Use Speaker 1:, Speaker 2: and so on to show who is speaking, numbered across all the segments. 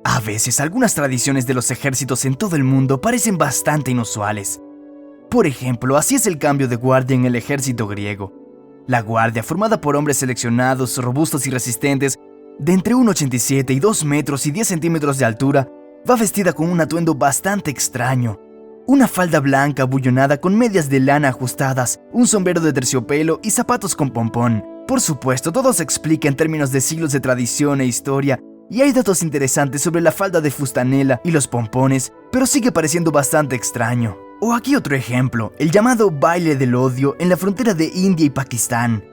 Speaker 1: A veces, algunas tradiciones de los ejércitos en todo el mundo parecen bastante inusuales. Por ejemplo, así es el cambio de guardia en el ejército griego. La guardia, formada por hombres seleccionados, robustos y resistentes, de entre 1,87 y 2 metros y 10 centímetros de altura, va vestida con un atuendo bastante extraño. Una falda blanca abullonada con medias de lana ajustadas, un sombrero de terciopelo y zapatos con pompón. Por supuesto, todo se explica en términos de siglos de tradición e historia, y hay datos interesantes sobre la falda de fustanela y los pompones, pero sigue pareciendo bastante extraño. O aquí otro ejemplo, el llamado baile del odio en la frontera de India y Pakistán.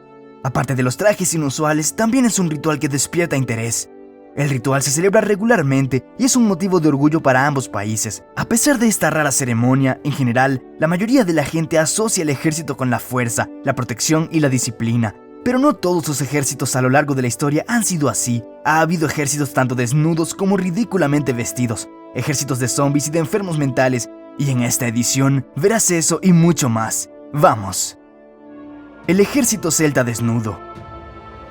Speaker 1: Aparte de los trajes inusuales, también es un ritual que despierta interés. El ritual se celebra regularmente y es un motivo de orgullo para ambos países. A pesar de esta rara ceremonia, en general, la mayoría de la gente asocia el ejército con la fuerza, la protección y la disciplina. Pero no todos los ejércitos a lo largo de la historia han sido así. Ha habido ejércitos tanto desnudos como ridículamente vestidos, ejércitos de zombies y de enfermos mentales, y en esta edición verás eso y mucho más. ¡Vamos! El ejército celta desnudo.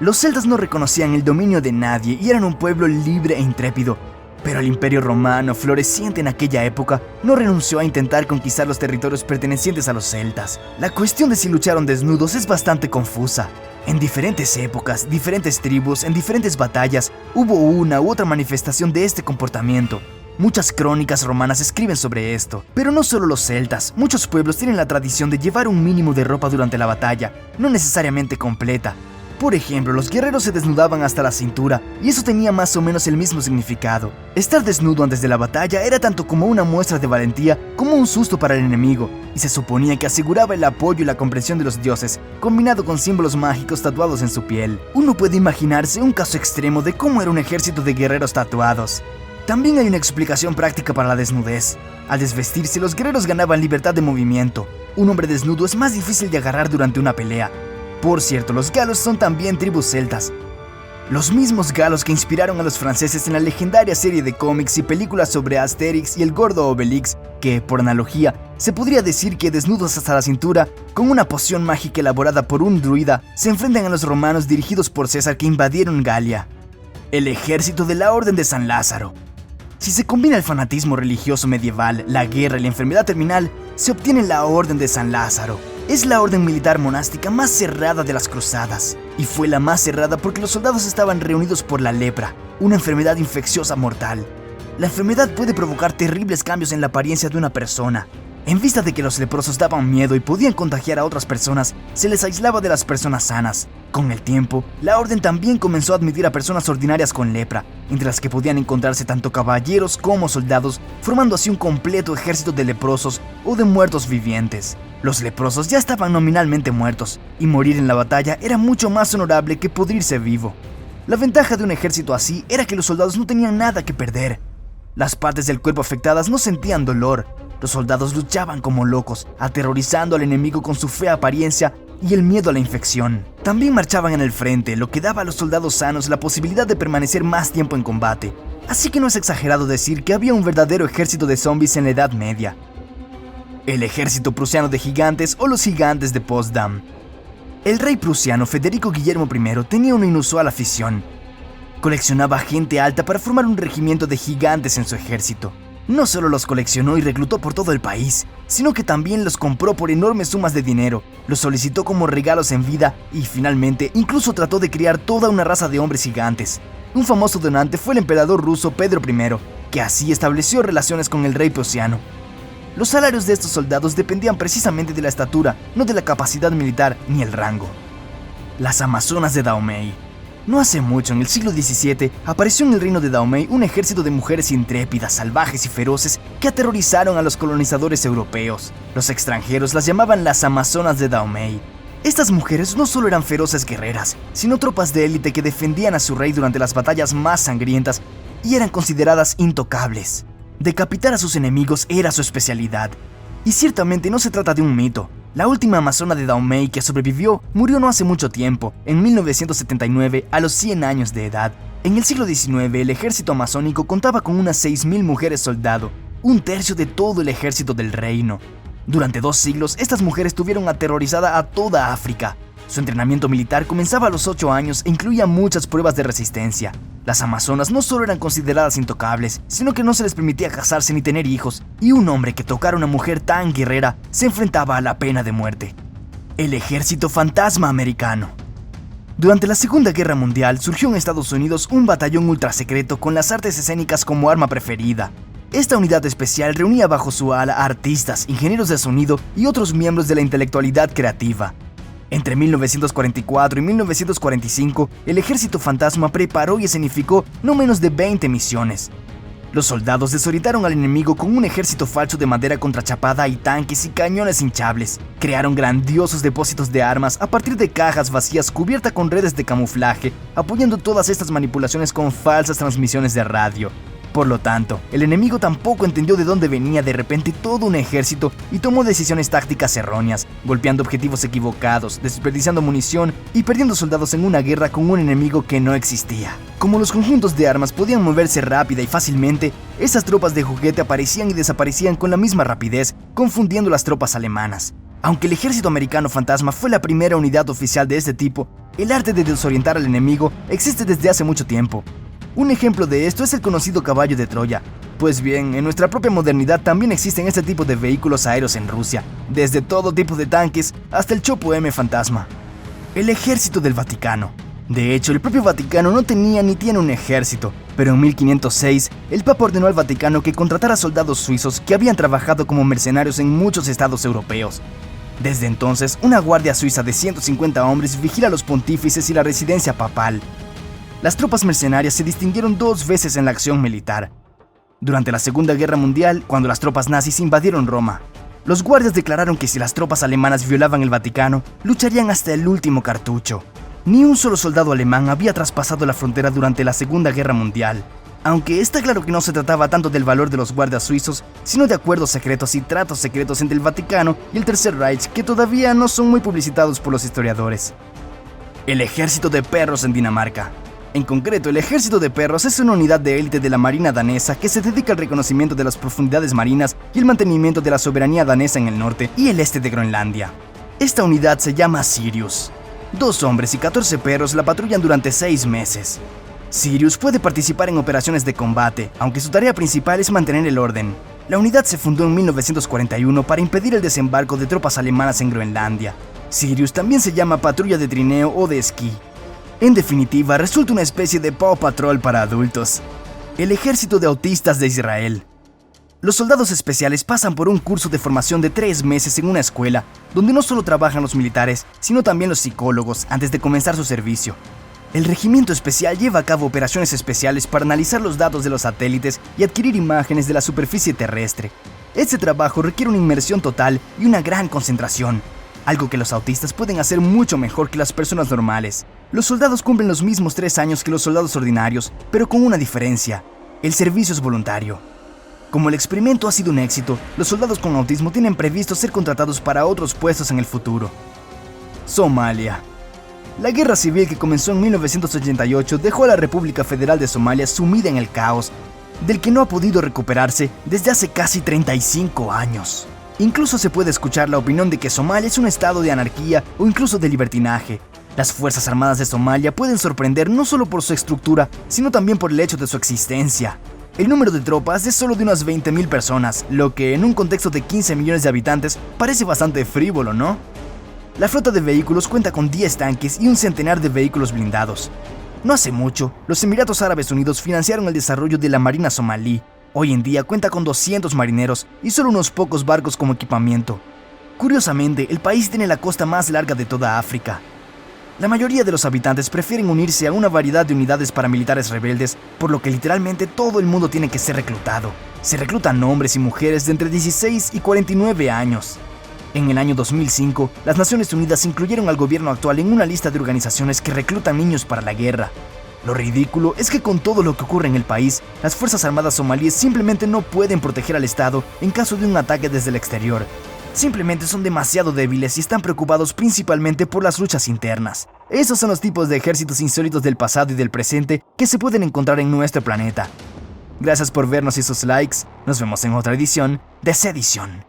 Speaker 1: Los celtas no reconocían el dominio de nadie y eran un pueblo libre e intrépido, pero el imperio romano, floreciente en aquella época, no renunció a intentar conquistar los territorios pertenecientes a los celtas. La cuestión de si lucharon desnudos es bastante confusa. En diferentes épocas, diferentes tribus, en diferentes batallas, hubo una u otra manifestación de este comportamiento. Muchas crónicas romanas escriben sobre esto, pero no solo los celtas, muchos pueblos tienen la tradición de llevar un mínimo de ropa durante la batalla, no necesariamente completa. Por ejemplo, los guerreros se desnudaban hasta la cintura, y eso tenía más o menos el mismo significado. Estar desnudo antes de la batalla era tanto como una muestra de valentía como un susto para el enemigo, y se suponía que aseguraba el apoyo y la comprensión de los dioses, combinado con símbolos mágicos tatuados en su piel. Uno puede imaginarse un caso extremo de cómo era un ejército de guerreros tatuados. También hay una explicación práctica para la desnudez. Al desvestirse, los guerreros ganaban libertad de movimiento. Un hombre desnudo es más difícil de agarrar durante una pelea. Por cierto, los galos son también tribus celtas. Los mismos galos que inspiraron a los franceses en la legendaria serie de cómics y películas sobre Asterix y el gordo Obelix, que, por analogía, se podría decir que desnudos hasta la cintura, con una poción mágica elaborada por un druida, se enfrentan a los romanos dirigidos por César que invadieron Galia. El ejército de la Orden de San Lázaro. Si se combina el fanatismo religioso medieval, la guerra y la enfermedad terminal, se obtiene la Orden de San Lázaro. Es la orden militar monástica más cerrada de las cruzadas, y fue la más cerrada porque los soldados estaban reunidos por la lepra, una enfermedad infecciosa mortal. La enfermedad puede provocar terribles cambios en la apariencia de una persona. En vista de que los leprosos daban miedo y podían contagiar a otras personas, se les aislaba de las personas sanas. Con el tiempo, la orden también comenzó a admitir a personas ordinarias con lepra, entre las que podían encontrarse tanto caballeros como soldados, formando así un completo ejército de leprosos o de muertos vivientes. Los leprosos ya estaban nominalmente muertos, y morir en la batalla era mucho más honorable que pudrirse vivo. La ventaja de un ejército así era que los soldados no tenían nada que perder. Las partes del cuerpo afectadas no sentían dolor. Los soldados luchaban como locos, aterrorizando al enemigo con su fea apariencia y el miedo a la infección. También marchaban en el frente, lo que daba a los soldados sanos la posibilidad de permanecer más tiempo en combate. Así que no es exagerado decir que había un verdadero ejército de zombies en la Edad Media. El ejército prusiano de gigantes o los gigantes de Potsdam. El rey prusiano Federico Guillermo I tenía una inusual afición. Coleccionaba gente alta para formar un regimiento de gigantes en su ejército. No solo los coleccionó y reclutó por todo el país, sino que también los compró por enormes sumas de dinero, los solicitó como regalos en vida y finalmente incluso trató de criar toda una raza de hombres gigantes. Un famoso donante fue el emperador ruso Pedro I, que así estableció relaciones con el rey prusiano. Los salarios de estos soldados dependían precisamente de la estatura, no de la capacidad militar ni el rango. Las Amazonas de Dahomey. No hace mucho, en el siglo XVII, apareció en el reino de Dahomey un ejército de mujeres intrépidas, salvajes y feroces que aterrorizaron a los colonizadores europeos. Los extranjeros las llamaban las Amazonas de Dahomey. Estas mujeres no solo eran feroces guerreras, sino tropas de élite que defendían a su rey durante las batallas más sangrientas y eran consideradas intocables. Decapitar a sus enemigos era su especialidad. Y ciertamente no se trata de un mito. La última amazona de Dahomey que sobrevivió murió no hace mucho tiempo, en 1979, a los 100 años de edad. En el siglo XIX, el ejército amazónico contaba con unas 6.000 mujeres soldado, un tercio de todo el ejército del reino. Durante 2 siglos, estas mujeres tuvieron aterrorizada a toda África. Su entrenamiento militar comenzaba a los 8 años e incluía muchas pruebas de resistencia. Las amazonas no solo eran consideradas intocables, sino que no se les permitía casarse ni tener hijos, y un hombre que tocara a una mujer tan guerrera se enfrentaba a la pena de muerte. El Ejército Fantasma Americano. Durante la Segunda Guerra Mundial surgió en Estados Unidos un batallón ultrasecreto con las artes escénicas como arma preferida. Esta unidad especial reunía bajo su ala a artistas, ingenieros de sonido y otros miembros de la intelectualidad creativa. Entre 1944 y 1945, el Ejército Fantasma preparó y escenificó no menos de 20 misiones. Los soldados desorientaron al enemigo con un ejército falso de madera contrachapada y tanques y cañones hinchables. Crearon grandiosos depósitos de armas a partir de cajas vacías cubiertas con redes de camuflaje, apoyando todas estas manipulaciones con falsas transmisiones de radio. Por lo tanto, el enemigo tampoco entendió de dónde venía de repente todo un ejército y tomó decisiones tácticas erróneas, golpeando objetivos equivocados, desperdiciando munición y perdiendo soldados en una guerra con un enemigo que no existía. Como los conjuntos de armas podían moverse rápida y fácilmente, esas tropas de juguete aparecían y desaparecían con la misma rapidez, confundiendo las tropas alemanas. Aunque el ejército americano fantasma fue la primera unidad oficial de este tipo, el arte de desorientar al enemigo existe desde hace mucho tiempo. Un ejemplo de esto es el conocido caballo de Troya. Pues bien, en nuestra propia modernidad también existen este tipo de vehículos aéreos en Rusia, desde todo tipo de tanques hasta el Chopo M fantasma. El ejército del Vaticano. De hecho, el propio Vaticano no tenía ni tiene un ejército, pero en 1506 el Papa ordenó al Vaticano que contratara soldados suizos que habían trabajado como mercenarios en muchos estados europeos. Desde entonces, una guardia suiza de 150 hombres vigila a los pontífices y la residencia papal. Las tropas mercenarias se distinguieron 2 veces en la acción militar. Durante la Segunda Guerra Mundial, cuando las tropas nazis invadieron Roma, los guardias declararon que si las tropas alemanas violaban el Vaticano, lucharían hasta el último cartucho. Ni un solo soldado alemán había traspasado la frontera durante la Segunda Guerra Mundial, aunque está claro que no se trataba tanto del valor de los guardias suizos, sino de acuerdos secretos y tratos secretos entre el Vaticano y el Tercer Reich que todavía no son muy publicitados por los historiadores. El ejército de perros en Dinamarca. En concreto, el ejército de perros es una unidad de élite de la marina danesa que se dedica al reconocimiento de las profundidades marinas y el mantenimiento de la soberanía danesa en el norte y el este de Groenlandia. Esta unidad se llama Sirius. 2 hombres y 14 perros la patrullan durante 6 meses. Sirius puede participar en operaciones de combate, aunque su tarea principal es mantener el orden. La unidad se fundó en 1941 para impedir el desembarco de tropas alemanas en Groenlandia. Sirius también se llama patrulla de trineo o de esquí. En definitiva, resulta una especie de Paw Patrol para adultos. El ejército de autistas de Israel. Los soldados especiales pasan por un curso de formación de 3 meses en una escuela, donde no solo trabajan los militares, sino también los psicólogos antes de comenzar su servicio. El regimiento especial lleva a cabo operaciones especiales para analizar los datos de los satélites y adquirir imágenes de la superficie terrestre. Este trabajo requiere una inmersión total y una gran concentración, algo que los autistas pueden hacer mucho mejor que las personas normales. Los soldados cumplen los mismos 3 años que los soldados ordinarios, pero con una diferencia: el servicio es voluntario. Como el experimento ha sido un éxito, los soldados con autismo tienen previsto ser contratados para otros puestos en el futuro. Somalia. La guerra civil que comenzó en 1988 dejó a la República Federal de Somalia sumida en el caos, del que no ha podido recuperarse desde hace casi 35 años. Incluso se puede escuchar la opinión de que Somalia es un estado de anarquía o incluso de libertinaje. Las Fuerzas Armadas de Somalia pueden sorprender no solo por su estructura, sino también por el hecho de su existencia. El número de tropas es solo de unas 20.000 personas, lo que en un contexto de 15 millones de habitantes parece bastante frívolo, ¿no? La flota de vehículos cuenta con 10 tanques y un centenar de vehículos blindados. No hace mucho, los Emiratos Árabes Unidos financiaron el desarrollo de la Marina somalí. Hoy en día cuenta con 200 marineros y solo unos pocos barcos como equipamiento. Curiosamente, el país tiene la costa más larga de toda África. La mayoría de los habitantes prefieren unirse a una variedad de unidades paramilitares rebeldes, por lo que literalmente todo el mundo tiene que ser reclutado. Se reclutan hombres y mujeres de entre 16 y 49 años. En el año 2005, las Naciones Unidas incluyeron al gobierno actual en una lista de organizaciones que reclutan niños para la guerra. Lo ridículo es que con todo lo que ocurre en el país, las Fuerzas Armadas somalíes simplemente no pueden proteger al Estado en caso de un ataque desde el exterior. Simplemente son demasiado débiles y están preocupados principalmente por las luchas internas. Esos son los tipos de ejércitos insólitos del pasado y del presente que se pueden encontrar en nuestro planeta. Gracias por vernos y sus likes. Nos vemos en otra edición de Sedición.